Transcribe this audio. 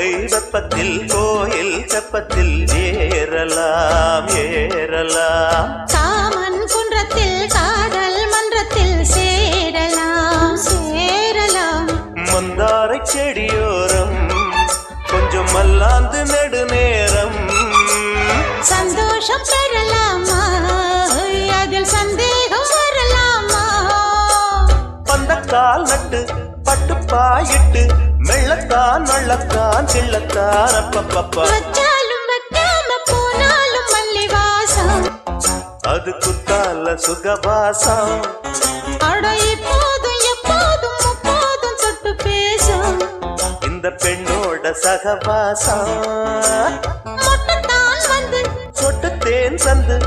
கோடை வெப்பத்தில் கோயில் தெப்பத்தில் ஏறலாம் ஏறலாம். காமன் குன்றத்தில் காதல் மன்றத்தில் சேரலாம் சேரலாம். மந்தாரை செடியோரம் கொஞ்சம் மல்லாந்து நெடுநேரம் சந்தோஷம் பெறலாமா அதில் சந்தேகம் வரலாமா. பந்தக்கால் நட்டு பட்டு பாயிட்டு மெள்ளத்தான் வள்ளத்தான் கிள்ளத்தான் அப்பப்பப்பா. வச்சாலும் வைக்காம போனாலும் மல்லி வாசம் அது குத்தால சுகவாசம். அட இப்போதும் எப்போதும் முப்போதும் தொட்டு பேசும் இந்த பெண்ணோட சகவாசம். மொட்டத்தான் வந்து சொட்டு தேன் சந்து